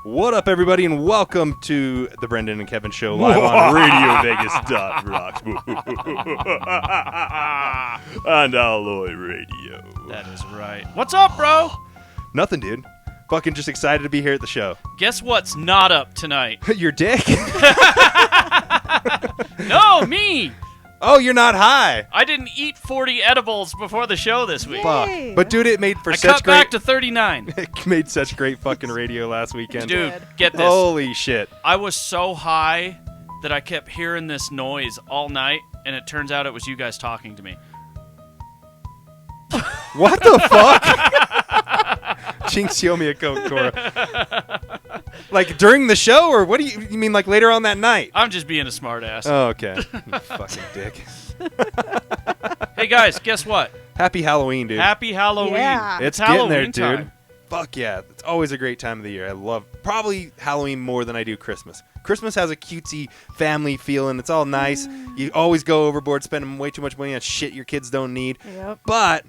What up, everybody, and welcome to the Brendan and Kevin Show live on Radio Vegas Rocks on Alloy Radio. That is right. What's up, bro? Nothing, dude. Fucking just excited to be here at the show. Guess what's not up tonight? Your dick? No, me. Oh, you're not high. I didn't eat 40 edibles before the show this week. Fuck. But dude, it made for I such cut great. back to 39. It made such great fucking radio last weekend. Dude, get this. Holy shit. I was so high that I kept hearing this noise all night, and it turns out it was you guys talking to me. What the fuck? Jinx, show me a Coke, Cora. Like during the show, or what do you mean? Like later on that night? I'm just being a smartass. Oh, okay. You fucking dick. Hey guys, guess what? Happy Halloween, dude. Happy Halloween. Yeah. It's Halloween getting there, dude. time. Fuck yeah. It's always a great time of the year. I love probably Halloween more than I do Christmas. Christmas has a cutesy family feeling. It's all nice. You always go overboard spending way too much money on shit your kids don't need. Yep. But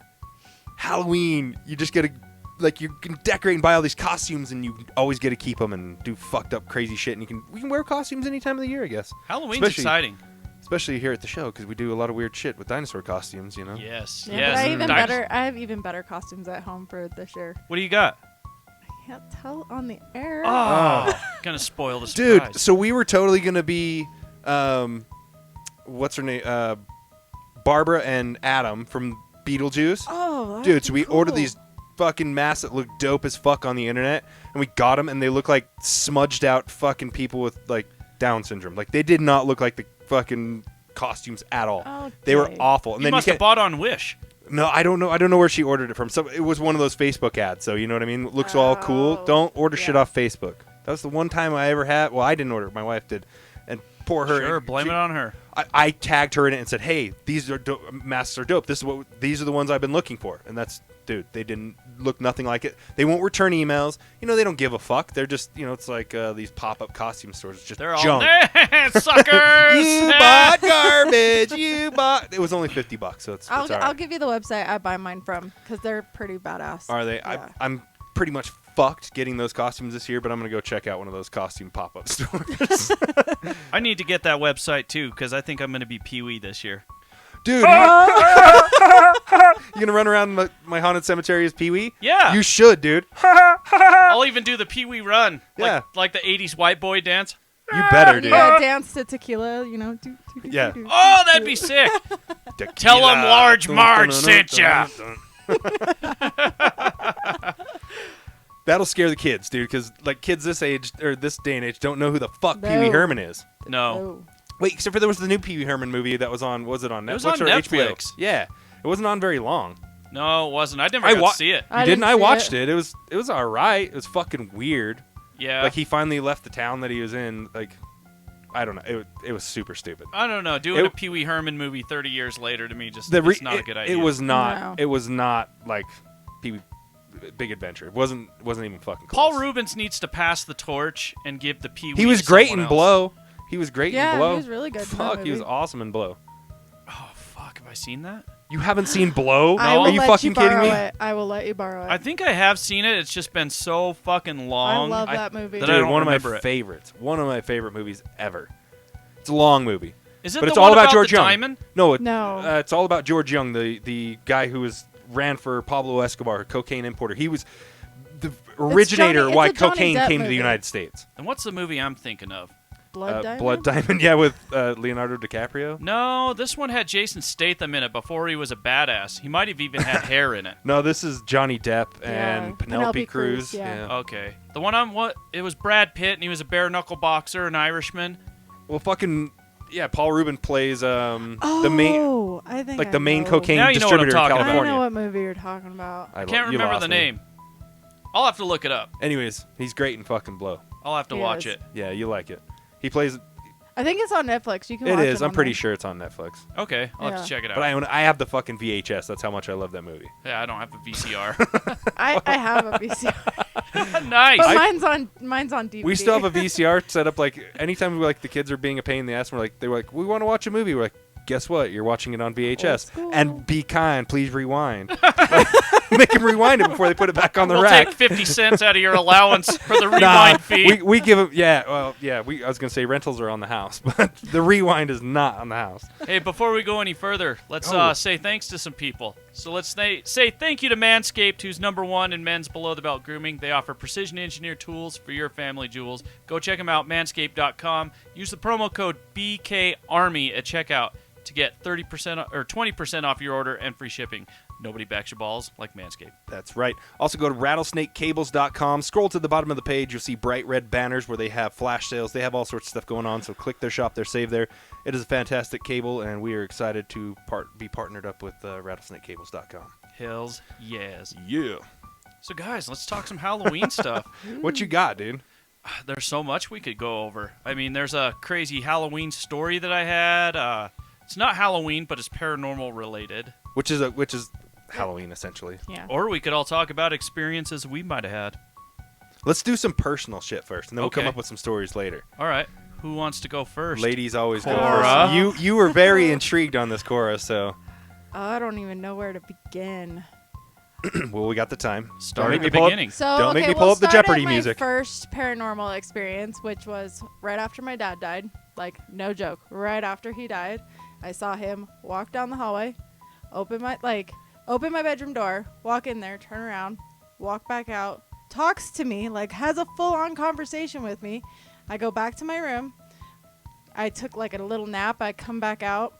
Halloween, you just get to, like, you can decorate and buy all these costumes, and you always get to keep them and do fucked up crazy shit. And we can wear costumes any time of the year, I guess. Halloween's exciting. Especially here at the show, because we do a lot of weird shit with dinosaur costumes, you know? Yes, Yeah, yes. but I have even better costumes at home for this year. What do you got? I can't tell on the air. Oh, gonna spoil the surprise. Dude, so we were totally going to be, what's her name? Barbara and Adam from Beetlejuice. Oh, Dude, so we ordered these fucking masks that look dope as fuck on the internet, and we got them, and they look like smudged out fucking people with, like, Down syndrome. Like, they did not look like the fucking costumes at all. Okay. They were awful. And you then must have bought on Wish. No, I don't know. I don't know where she ordered it from. So it was one of those Facebook ads. So you know what I mean. It looks all cool. Don't order shit off Facebook. That was the one time I ever had. Well, I didn't order it. My wife did, and poor her. Sure, blame it on her. I tagged her in it and said, "Hey, these are masks are dope. These are the ones I've been looking for." And that's, dude, they didn't look nothing like it. They won't return emails. You know, they don't give a fuck. They're just, you know, it's like these pop-up costume stores. It's just They're junk. all suckers. You bought garbage. You bought. It was only $50, so it's all right. I'll give you the website I buy mine from because they're pretty badass. Are they? Yeah. I'm pretty much fucked getting those costumes this year, but I'm gonna go check out one of those costume pop-up stores. I need to get that website too because I think I'm gonna be Pee-wee this year. Dude, you gonna run around my haunted cemetery as Pee-wee? Yeah. You should, dude. I'll even do the Pee-wee run. Yeah. Like the 80s white boy dance. You better, dude. Yeah, dance to tequila, you know. Yeah. Oh, that'd be sick. Tell 'em Large Marge sent ya. That'll scare the kids, dude, because like kids this age or this day and age don't know who the fuck No. Pee Wee Herman is. No. Wait, except for there was the new Pee Wee Herman movie that was on. Was it on Netflix It was on or HBO? Netflix. Yeah, it wasn't on very long. No, it wasn't. I never got to see it. You didn't? I watched it. It was all right. It was fucking weird. Yeah. Like he finally left the town that he was in. Like, I don't know. It was super stupid. I don't know. Doing a Pee Wee Herman movie 30 years later to me just it's not a good idea. It was not. No. It was not like Pee Wee Big Adventure. It wasn't even fucking close. Paul Rubens needs to pass the torch and give the Pee Wee. He was to great someone in else. Blow. He was great in Blow. Yeah, he was really good in that Fuck, he was movie. awesome in Blow. Oh fuck! Have I seen that? You haven't seen Blow? I will Are you let fucking kidding borrow me? It. I will let you borrow it. I think I have seen it. It's just been so fucking long. I love that movie. that Dude, I don't one of my remember it. favorites. One of my favorite movies ever. It's a long movie. Is it But the it's one all about about George the Young. diamond? No, No. it's all about George Young, the guy who ran for Pablo Escobar, a cocaine importer. He was the originator Johnny- why it's a Johnny cocaine Depp came to the movie. United States. And what's the movie I'm thinking of? Blood Diamond. Blood Diamond, yeah, with Leonardo DiCaprio. No, this one had Jason Statham in it before he was a badass. He might have even had hair in it. No, this is Johnny Depp and Yeah, Penelope Penelope Cruz. Cruz, yeah. Okay. The one it was Brad Pitt and he was a bare knuckle boxer, an Irishman. Well, fucking yeah, Paul Rubin plays the main I think like I the main know. cocaine Now you know what I'm distributor in talking about. I California. know what movie you're talking about. I can't remember the name. I'll have to look it up. Anyways, he's great in fucking Blow. I'll have to He watch is. it. Yeah, you like it. He plays. I think it's on Netflix. You can It watch is. it I'm on pretty there. sure it's on Netflix. Okay, I'll have Yeah. to check it out. But I have the fucking VHS. That's how much I love that movie. Yeah, I don't have a VCR. I have a VCR. Nice. But mine's on DVD. We still have a VCR set up. Like anytime like the kids are being a pain in the ass, they were like, we want to watch a movie. We're like, guess what? You're watching it on Old VHS. school. And be kind. Please rewind. Make them rewind it before they put it back on the We'll rack. take 50 cents out of your allowance for the rewind Nah, fee. we give them. Yeah, well, yeah. I was gonna say rentals are on the house, but the rewind is not on the house. Hey, before we go any further, let's Oh. say thanks to some people. So let's say thank you to Manscaped, who's #1 in men's below-the-belt grooming. They offer precision-engineered tools for your family jewels. Go check them out, manscaped.com. Use the promo code BKARMY at checkout to get 30% or 20% off your order and free shipping. Nobody backs your balls like Manscaped. That's right. Also go to rattlesnakecables.com. Scroll to the bottom of the page. You'll see bright red banners where they have flash sales. They have all sorts of stuff going on, so click their shop, their save there. It is a fantastic cable, and we are excited to be partnered up with rattlesnakecables.com. Hells yes. Yeah. So guys, let's talk some Halloween stuff. What you got, dude? There's so much we could go over. I mean, there's a crazy Halloween story that I had. It's not Halloween, but it's paranormal related. Which is Halloween, essentially. Yeah. Or we could all talk about experiences we might have had. Let's do some personal shit first, and then we'll come Okay. up with some stories later. All right. Who wants to go first? Ladies always go Cora. first. You were very intrigued on this, Cora, so I don't even know where to begin. well, we got the time. Start Don't at make the me pull up- beginning. So Don't make okay, me pull we'll up the start Jeopardy at my music. first paranormal experience, which was right after my dad died. Like, no joke. Right after he died, I saw him walk down the hallway, open my bedroom door, walk in there, turn around, walk back out, talks to me, like has a full-on conversation with me. I go back to my room. I took like a little nap. I come back out.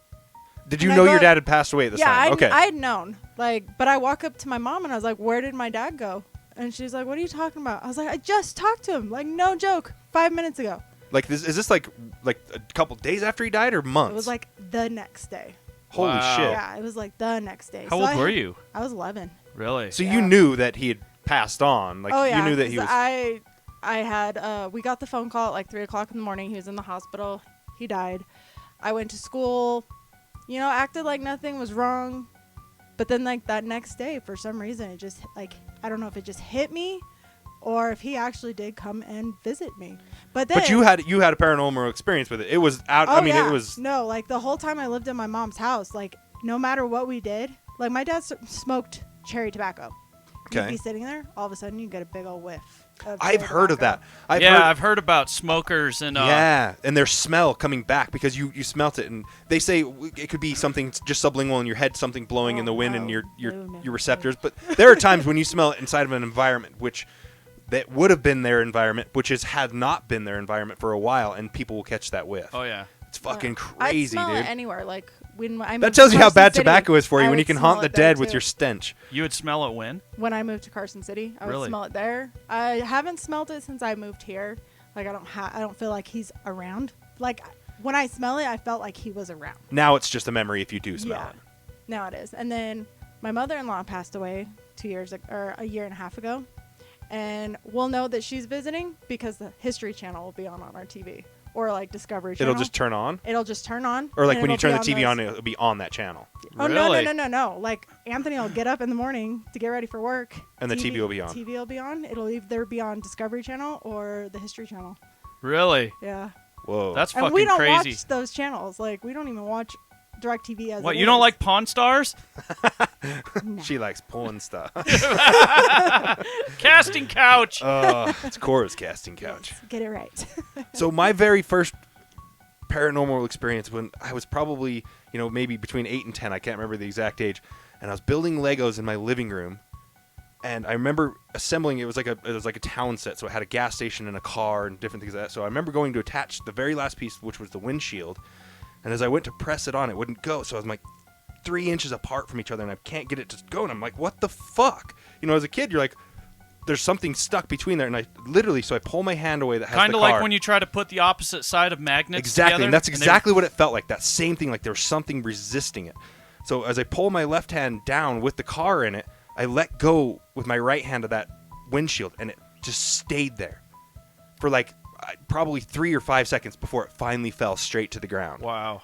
Did you And I know go- your dad had passed away at this time? Okay. I'd known. Like, but I walk up to my mom and I was like, "Where did my dad go?" And she's like, "What are you talking about?" I was like, "I just talked to him. Like, no joke, 5 minutes ago." Like, is this like a couple days after he died or months? It was like the next day. Holy Wow. shit. Yeah, it was like the next day. How So old were you? I was 11. Really? So Yeah. you knew that he had passed on. Like, oh yeah, you knew that he 'cause was. I had we got the phone call at like 3:00 in the morning. He was in the hospital. He died. I went to school. Acted like nothing was wrong. But then like that next day, for some reason, it just like I don't know if it just hit me, or if he actually did come and visit me. But then. But you had a paranormal experience with it. It was out. Oh, I mean, yeah. it was. No, like the whole time I lived in my mom's house, like no matter what we did, like my dad smoked cherry tobacco. You'd Okay. be sitting there, all of a sudden you get a big old whiff. I've heard of that. I've heard about smokers and Yeah, and their smell coming back because you smelt it, and they say it could be something just sublingual in your head, something blowing in the wind and no. your No. receptors. But there are times when you smell it inside of an environment that would have been their environment, which had not been their environment for a while, and people will catch that whiff. Oh yeah. It's fucking I'd crazy, smell dude. it anywhere. Like when I moved That tells to you how Carson bad City, tobacco is for you I when you would can smell haunt the it there, dead with too. your stench. You would smell it when? When I moved to Carson City, I would Really? smell it there. I haven't smelled it since I moved here. Like I don't feel like he's around. Like when I smell it, I felt like he was around. Now it's just a memory if you do smell Yeah. it. Now it is. And then my mother-in-law passed away a year and a half ago. And we'll know that she's visiting because the History Channel will be on our TV. Or like Discovery Channel. It'll just turn on, It'll just turn on. or like and when you it'll turn be the TV on, those- it'll be on that channel, Oh, Really? no. Like Anthony will get up in the morning to get ready for work. and the TV will be on. TV will be on. It'll either be on Discovery Channel or the History Channel. Really? Yeah. Whoa. That's And fucking we don't crazy. watch those channels. Like we don't even watch DirecTV as What, it you don't is. like Pawn Stars? No. She likes porn stuff. Casting couch. It's Cora's casting couch. Yes, get it right. So my very first paranormal experience when I was probably, maybe between 8 and 10, I can't remember the exact age, and I was building Legos in my living room, and I remember assembling it was like a town set, so it had a gas station and a car and different things like that. So I remember going to attach the very last piece, which was the windshield, and as I went to press it on, it wouldn't go. So I was like 3 inches apart from each other, and I can't get it to go, and I'm like, what the fuck? As a kid, you're like, there's something stuck between there, and I literally, so I pull my hand away that has Kind the of car. like when you try to put the opposite side of magnets Exactly, together. and that's they- exactly what it felt like. That same thing, like there was something resisting it. So as I pull my left hand down with the car in it, I let go with my right hand of that windshield, and it just stayed there for like probably 3 or 5 seconds before it finally fell straight to the ground. Wow.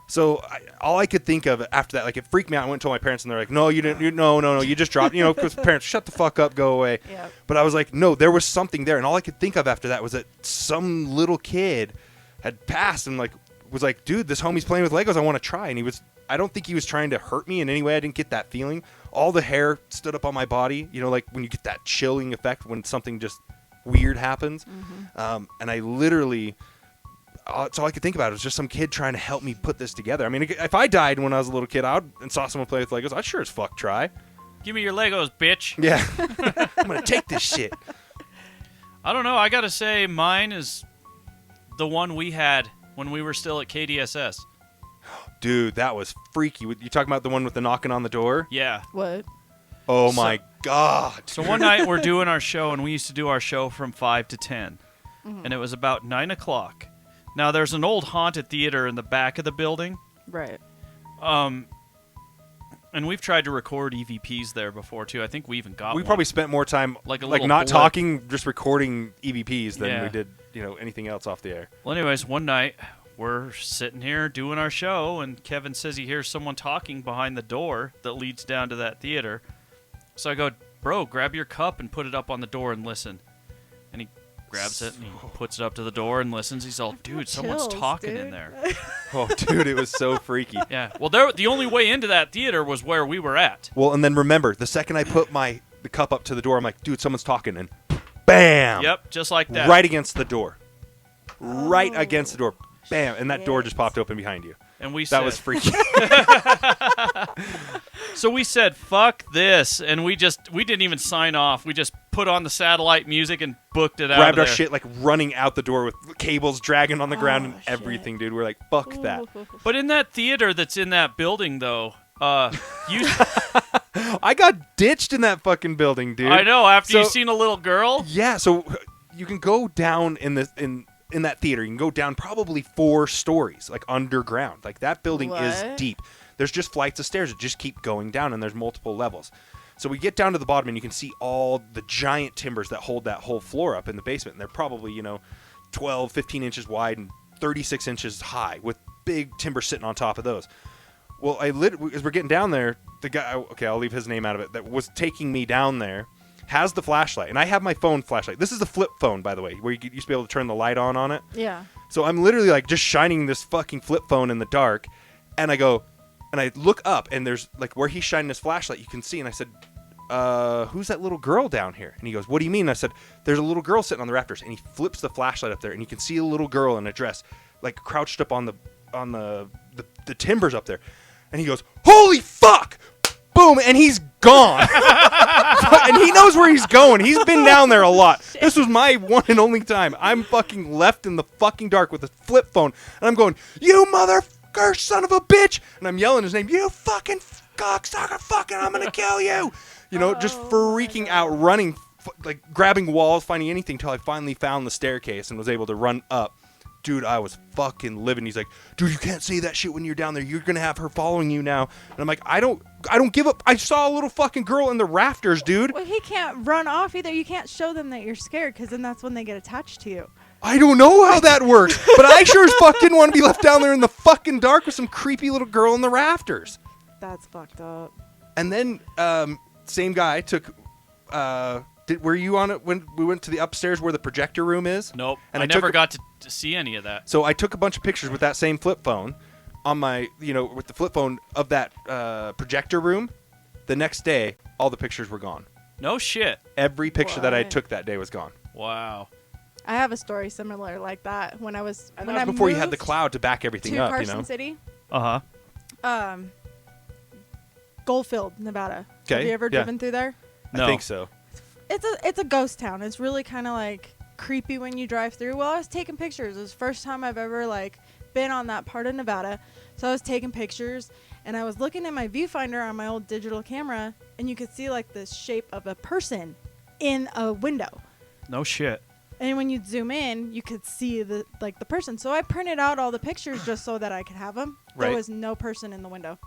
So all I could think of after that, like it freaked me out. I went and told my parents, and they're like, "No, you didn't. No, you just dropped." Because parents, shut the fuck up, go away. Yep. But I was like, no, there was something there, and all I could think of after that was that some little kid had passed, and like was like, dude, this homie's playing with Legos. I want to try. And I don't think he was trying to hurt me in any way. I didn't get that feeling. All the hair stood up on my body, like when you get that chilling effect when something just weird happens. Mm-hmm. And I literally, that's all I could think about. It was just some kid trying to help me put this together. I mean, if I died when I was a little kid and saw someone play with Legos, I'd sure as fuck try. Give me your Legos, bitch. Yeah. I'm going to take this shit. I don't know. I got to say mine is the one we had when we were still at KDSS. Dude, that was freaky. You talking about the one with the knocking on the door? Yeah. What? Oh, my God. So one night we're doing our show, and we used to do our show from 5 to 10. And it was about 9 o'clock. Now, there's an old haunted theater in the back of the building. Right. And we've tried to record EVPs there before, too. I think we even got We one. probably spent more time like not blip. Talking, just recording EVPs than we did, anything else off the air. Well, anyways, one night we're sitting here doing our show, and Kevin says he hears someone talking behind the door that leads down to that theater. So I go, bro, grab your cup and put it up on the door and listen. And he grabs it and he puts it up to the door and listens. He's all, dude, someone's talking in there. Oh, dude, it was so freaky. Yeah. Well, the only way into that theater was where we were at. Well, and then remember, the second I put the cup up to the door, I'm like, dude, someone's talking, and bam! Yep, just like that. Right against the door. Right against the door. Bam! And that door just popped open behind you. And we That said, was freaky. So we said, fuck this, and we didn't even sign off. We just put on the satellite music and booked it out. Grabbed our there. shit, like running out the door with cables dragging on the ground and shit. everything, dude. We're like, fuck that. But in that theater that's in that building, though, you... I got ditched in that fucking building, dude. I know, after you seen a little girl? Yeah, so you can go down in that theater. You can go down probably 4 stories, like underground. Like that building is deep. There's just flights of stairs that just keep going down, and there's multiple levels. So we get down to the bottom, and you can see all the giant timbers that hold that whole floor up in the basement. And they're probably, 12, 15 inches wide and 36 inches high with big timber sitting on top of those. Well, as we're getting down there, the guy, okay, I'll leave his name out of it, that was taking me down there, has the flashlight. And I have my phone flashlight. This is the flip phone, by the way, where you used to be able to turn the light on it. Yeah. So I'm literally like just shining this fucking flip phone in the dark. And I go, and I look up, and there's like where he's shining his flashlight, you can see. And I said, who's that little girl down here? And he goes, what do you mean? And I said, there's a little girl sitting on the rafters. And he flips the flashlight up there, and you can see a little girl in a dress, like crouched up on the timbers up there. And he goes, holy fuck! Boom, and he's gone. And he knows where he's going. He's been down there a lot. Shit. This was my one and only time. I'm fucking left in the fucking dark with a flip phone. And I'm going, you motherfucker, son of a bitch. And I'm yelling his name, you fucking cocksucker, fucking, I'm going to kill you. Just freaking out, running, like grabbing walls, finding anything till I finally found the staircase and was able to run up. Dude, I was fucking living. He's like, dude, you can't say that shit when you're down there. You're going to have her following you now. And I'm like, I don't give up. I saw a little fucking girl in the rafters, dude. Well, he can't run off either. You can't show them that you're scared, because then that's when they get attached to you. I don't know how that works, but I sure as fuck didn't want to be left down there in the fucking dark with some creepy little girl in the rafters. That's fucked up. And then, same guy took... were you on it when we went to the upstairs where the projector room is? Nope. And I never got to see any of that. So I took a bunch of pictures with that same flip phone on my, with the flip phone of that projector room. The next day, all the pictures were gone. No shit. Every picture that I took that day was gone. Wow. I have a story similar like that. When I was before you had the cloud to back everything up, Carson City. Uh-huh. Goldfield, Nevada. Okay. Have you ever driven through there? No. I think so. It's a ghost town. It's really kind of like creepy when you drive through. Well, I was taking pictures. It was the first time I've ever like been on that part of Nevada. So I was taking pictures, and I was looking at my viewfinder on my old digital camera, and you could see like the shape of a person in a window. No shit. And when you zoom in, you could see the person. So I printed out all the pictures just so that I could have them. Right. There was no person in the window.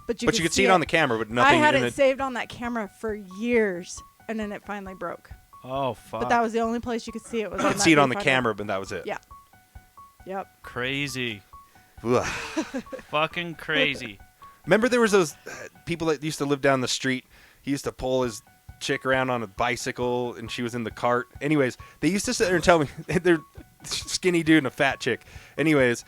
But you could see it on the camera, but nothing. I had it saved on that camera for years, and then it finally broke. Oh, fuck. But that was the only place you could see it. Was you could see it on the camera, but that was it. Yeah. Yep. Crazy. Fucking crazy. Remember there was those people that used to live down the street? He used to pull his chick around on a bicycle, and she was in the cart. Anyways, they used to sit there and tell me, they're skinny dude and a fat chick. Anyways,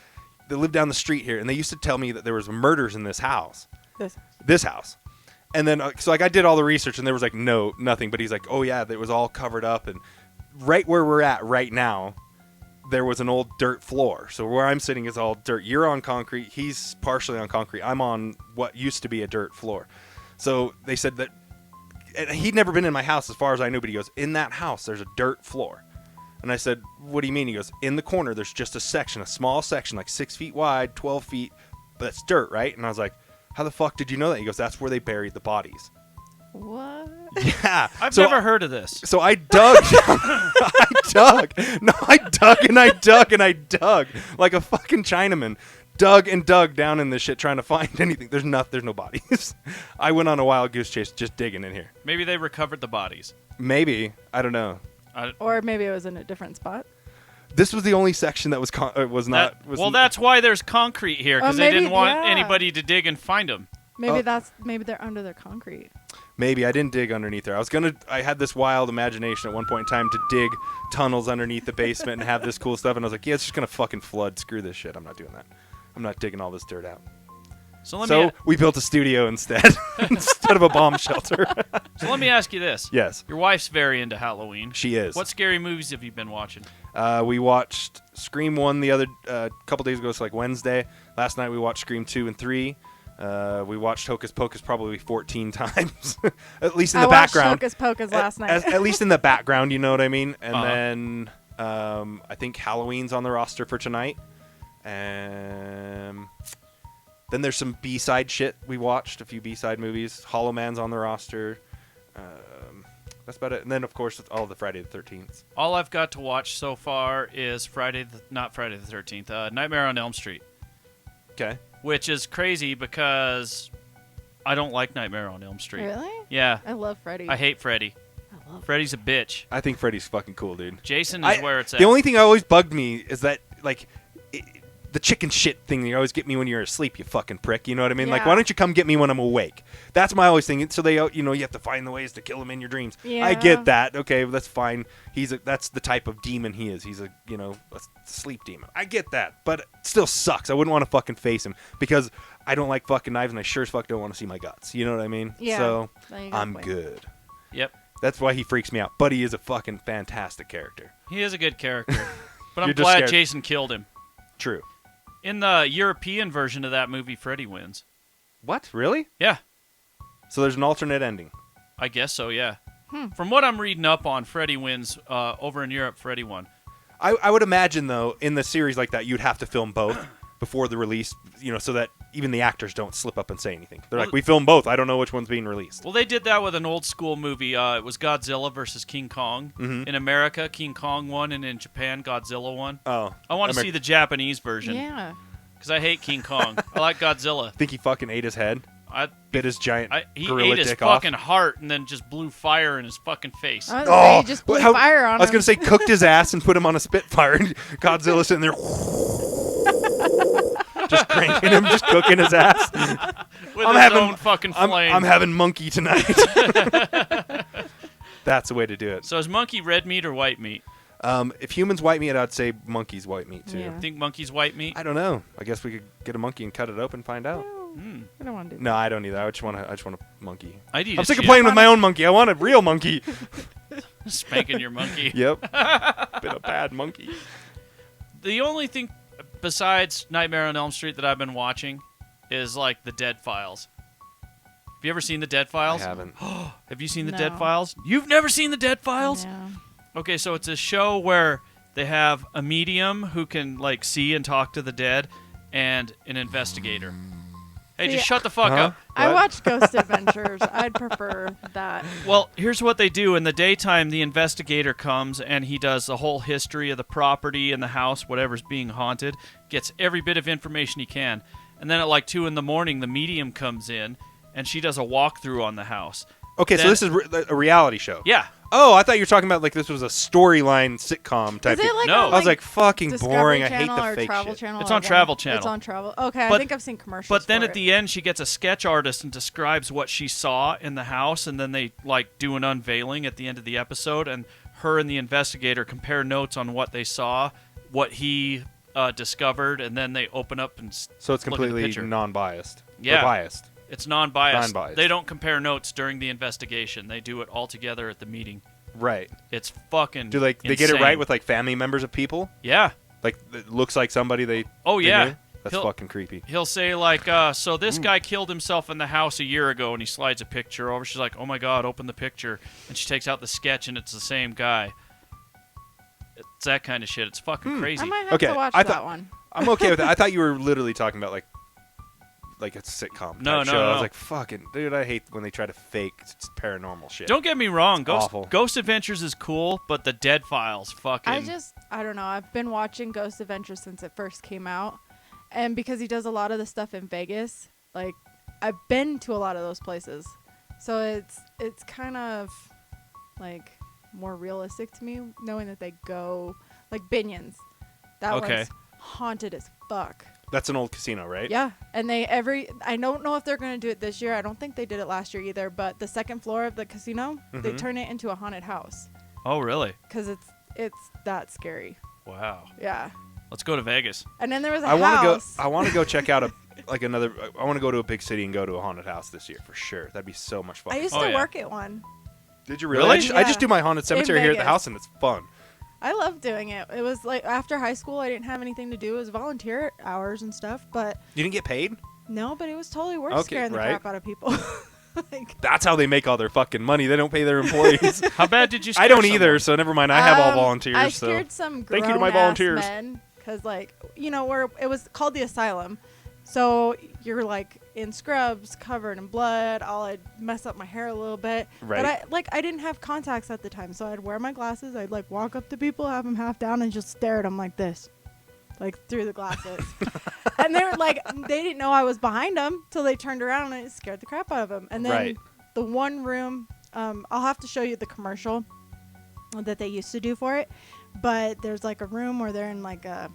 they live down the street here, and they used to tell me that there was murders in this house. This. This house. And then, so like I did all the research, and there was like nothing. But he's like, oh yeah, it was all covered up, and right where we're at right now, there was an old dirt floor. So where I'm sitting is all dirt. You're on concrete. He's partially on concrete. I'm on what used to be a dirt floor. So they said that and he'd never been in my house as far as I knew, but he goes, in that house, there's a dirt floor. And I said, what do you mean? He goes, in the corner, there's just a section, a small section, like 6 feet wide, 12 feet, but that's dirt, right? And I was like, how the fuck did you know that? He goes, that's where they buried the bodies. What? Yeah. I've never heard of this. So I dug. I dug. No, I dug and I dug and I dug like a fucking Chinaman. Dug and dug down in this shit trying to find anything. There's no bodies. I went on a wild goose chase just digging in here. Maybe they recovered the bodies. Maybe. I don't know. Or maybe it was in a different spot. This was the only section that was not. That's why there's concrete here, because they didn't want anybody to dig and find them. Maybe maybe they're under their concrete. Maybe I didn't dig underneath there. I had this wild imagination at one point in time to dig tunnels underneath the basement and have this cool stuff, and I was like, yeah, it's just gonna fucking flood. Screw this shit. I'm not doing that. I'm not digging all this dirt out. So we built a studio instead of a bomb shelter. So let me ask you this. Yes. Your wife's very into Halloween. She is. What scary movies have you been watching? We watched Scream 1 the other couple days ago, so like Wednesday. Last night we watched Scream 2 and 3. We watched Hocus Pocus probably 14 times, at least in the background. I watched Hocus Pocus last night. At least in the background, you know what I mean? And then I think Halloween's on the roster for tonight. Then there's some B-side shit we watched, a few B-side movies. Hollow Man's on the roster. That's about it. And then, of course, it's all the Friday the 13th. All I've got to watch so far is not Friday the 13th, Nightmare on Elm Street. Okay. Which is crazy because I don't like Nightmare on Elm Street. Really? Yeah. I love Freddy. I hate Freddy. I love Freddy's a bitch. I think Freddy's fucking cool, dude. Jason is where it's at. The only thing that always bugged me is that, like, the chicken shit thing you always get me when you're asleep, you fucking prick. You know what I mean? Yeah. Like, why don't you come get me when I'm awake? That's my always thing. So you have to find the ways to kill him in your dreams. Yeah. I get that. Okay, well, that's fine. That's the type of demon he is. He's a sleep demon. I get that, but it still sucks. I wouldn't want to fucking face him because I don't like fucking knives, and I sure as fuck don't want to see my guts. You know what I mean? Yeah. So I'm point. good. Yep. That's why he freaks me out. But he is a fucking fantastic character. He is a good character. But I'm You're just glad scared. Jason killed him. True. In the European version of that movie, Freddy wins. What? Really? Yeah. So there's an alternate ending. I guess so, yeah. From what I'm reading up on, Freddy wins. Over in Europe, Freddy won. I would imagine, though, in the series like that, you'd have to film both before the release, so that even the actors don't slip up and say anything. They're like, we filmed both. I don't know which one's being released. Well, they did that with an old school movie. It was Godzilla versus King Kong. Mm-hmm. In America, King Kong won, and in Japan, Godzilla won. Oh. I want to see the Japanese version. Yeah. Because I hate King Kong. I like Godzilla. Think he fucking ate his head? Bit his giant he gorilla ate his dick off? fucking heart and then just blew fire in his fucking face. I was gonna say, he just blew fire on him. I was going to say cooked his ass and put him on a Spitfire, and Godzilla sitting there just cranking him, just cooking his ass. With his own fucking flame. I'm having monkey tonight. That's the way to do it. So is monkey red meat or white meat? If humans white meat, I'd say monkey's white meat, too. Yeah. Think monkey's white meat? I don't know. I guess we could get a monkey and cut it open and find out. I don't want to do that. No, I don't either. I just want a monkey. I'd eat I'm a sick of shit. playing with my own monkey. I want a real monkey. Spanking your monkey. Yep. Been a bad monkey. The only thing besides Nightmare on Elm Street that I've been watching is like the Dead Files. Have you ever seen the Dead Files? I haven't. Have you seen the No. Dead Files? You've never seen the Dead Files? Yeah. Okay, so it's a show where they have a medium who can like see and talk to the dead and an investigator. Hey, just See, shut the fuck Huh? up. I What? watched Ghost Adventures. I'd prefer that. Well, here's what they do. In the daytime, the investigator comes and he does the whole history of the property and the house, whatever's being haunted, gets every bit of information he can. And then at like 2 in the morning, the medium comes in and she does a walkthrough on the house. Okay, so Then- this is a reality show. Yeah. Oh, I thought you were talking about like this was a storyline sitcom type. Is it thing. like No. a, I was like, fucking Discovery boring. I hate Channel the or fake Travel shit. Channel It's or on what? Travel Channel. It's on Travel. Okay, But- I think I've seen commercials. But then for at the end, she gets a sketch artist and describes what she saw in the house, and then they like do an unveiling at the end of the episode, and her and the investigator compare notes on what they saw, what he discovered, and then they open up and So it's look at the completely picture. non-biased. Yeah. Or biased. It's non-biased. Non-biased. They don't compare notes during the investigation. They do it all together at the meeting. Right. It's fucking Do they get it insane. right with like family members of people? Yeah. Like it looks like somebody they. Oh, they yeah. knew? That's He'll- fucking creepy. He'll say, like, so this guy killed himself in the house a year ago, and he slides a picture over. She's like, oh, my God, open the picture. And she takes out the sketch, and it's the same guy. It's that kind of shit. It's fucking crazy. I might have Okay, to watch I that thought- one. I'm okay with that. I thought you were literally talking about like a sitcom type No, show. no, I was no. like, fucking dude, I hate when they try to fake paranormal shit. Don't get me wrong. awful. Ghost Adventures is cool, but the Dead Files, fucking... I don't know. I've been watching Ghost Adventures since it first came out. And because he does a lot of the stuff in Vegas, like, I've been to a lot of those places. So it's kind of, like, more realistic to me, knowing that they go, like, Binion's. That Okay. one's haunted as fuck. That's an old casino, right? Yeah, and I don't know if they're going to do it this year. I don't think they did it last year either, but the second floor of the casino, they Mhm. turn it into a haunted house Oh, really? because it's that scary. Wow. Yeah. Let's go to Vegas. And then there was a I want to go. house. I want to go check out another. I want to go to a big city and go to a haunted house this year for sure. That'd be so much fun. I used Oh, to yeah. work at one. Did you really? Really? I just Yeah. do my haunted cemetery here at the Vegas. house, and it's fun. I loved doing it. It was like after high school, I didn't have anything to do. It was volunteer hours and stuff, but You didn't get paid? no, but it was totally worth Okay, scaring the right. crap out of people. Like, That's how they make all their fucking money. They don't pay their employees. How bad did you scare I don't someone? either, so never mind. I have all I volunteers. So scared some Thank you to my grown-ass volunteers. men because, like, where it was called the asylum. So you're like in scrubs, covered in blood. I'd mess up my hair a little bit, Right. but I didn't have contacts at the time, so I'd wear my glasses. I'd like walk up to people, have them half down, and just stare at them like this, like through the glasses. And they were like, they didn't know I was behind them till they turned around, and it scared the crap out of them. And then Right. the one room, I'll have to show you the commercial that they used to do for it, but there's like a room where they're in like a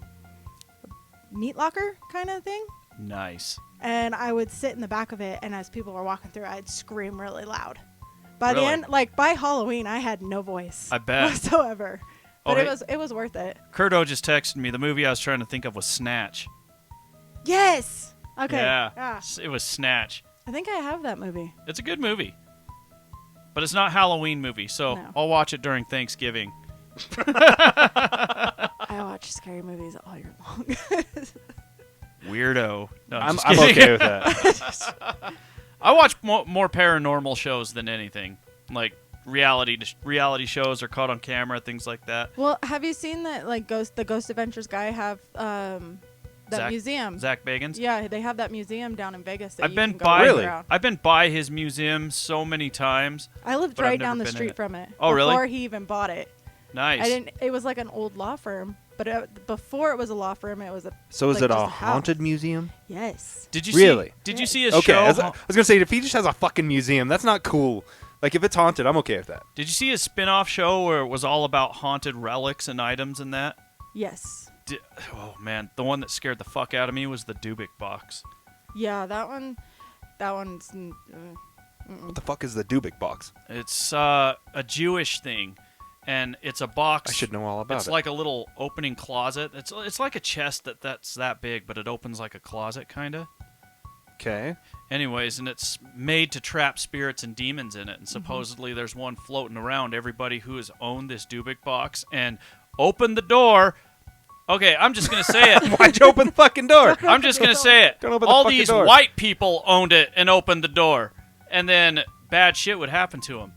meat locker kind of thing. Nice. And I would sit in the back of it, and as people were walking through, I'd scream really loud. By Really? the end, like by Halloween, I had no voice I bet. whatsoever. Oh, But hey. it was worth it. Kurdo just texted me. The movie I was trying to think of was Snatch. Yes. Okay. Yeah. It was Snatch. I think I have that movie. It's a good movie. But it's not a Halloween movie, so No. I'll watch it during Thanksgiving. I watch scary movies all year long. Weirdo. No, I'm just kidding. okay with that. I watch more paranormal shows than anything. Like reality shows or caught on camera, things like that. Well, have you seen that like the Ghost Adventures guy have that Zach- museum? Zach Bagans. Yeah, they have that museum down in Vegas. That I've you been can go by walk Really? around. I've been by his museum so many times. I lived but I've right never down the been in street it. from it. Oh, really? Before he even bought it. Nice. I didn't. It was like an old law firm, but before it was a law firm, it was a. So is like, it a just house. haunted museum? Yes. Did you Really? see? Did you see his Okay, show? I was gonna say if he just has a fucking museum, that's not cool. Like if it's haunted, I'm okay with that. Did you see his spin-off show where it was all about haunted relics and items and that? Yes. Oh man, the one that scared the fuck out of me was the Dubik box. Yeah, that one. That one's. What the fuck is the Dubik box? It's a Jewish thing, and it's a box. I should know all about It's it. like a little opening closet. It's like a chest that's that big, but it opens like a closet kind of. Okay. Anyways, and it's made to trap spirits and demons in it. And supposedly there's one floating around. Everybody who has owned this Dubik box and opened the door. Okay, I'm just gonna say it. Why'd you open the fucking door? I'm just gonna say it. Don't open the All fucking these door. white people owned it and opened the door, and then bad shit would happen to them.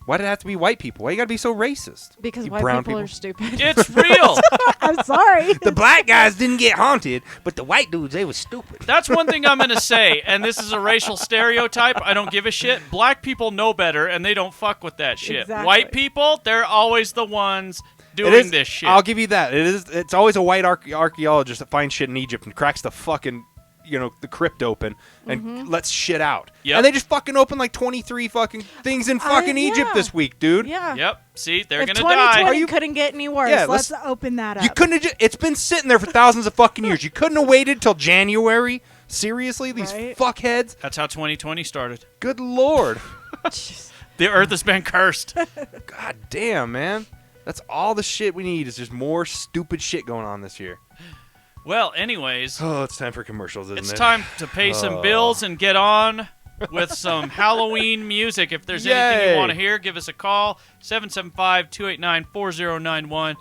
Why did it have to be white people? Why you gotta be so racist? Because You white brown people are people. stupid. It's real. I'm sorry. The black guys didn't get haunted, but the white dudes, they was stupid. That's one thing I'm going to say, and this is a racial stereotype. I don't give a shit. Black people know better, and they don't fuck with that shit. Exactly. White people, they're always the ones It doing is- this shit. I'll give you that. It's always a white archaeologist that finds shit in Egypt and cracks the fucking, the crypt open and lets shit out. Yep. And they just fucking opened like 23 fucking things in fucking Egypt yeah. this week, dude. Yeah. Yep. See, they're If going to 2020 die. Are you- couldn't get any worse, Yeah, let's let's- open that up. You couldn't have it's been sitting there for thousands of fucking years. You couldn't have waited till January? Seriously? These Right. fuckheads? That's how 2020 started. Good lord. Jeez. The earth has been cursed. God damn, man. That's all the shit we need is just more stupid shit going on this year. Well, anyways, Oh, it's time for commercials, isn't it's it? time to pay some bills and get on with some Halloween music. If there's anything Yay. you want to hear, give us a call, 775-289-4091.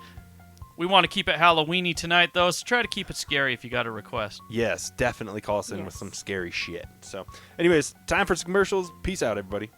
We want to keep it Halloweeny tonight, though, so try to keep it scary if you got a request. Yes, definitely call us in with Yes. some scary shit. So, anyways, time for some commercials. Peace out, everybody.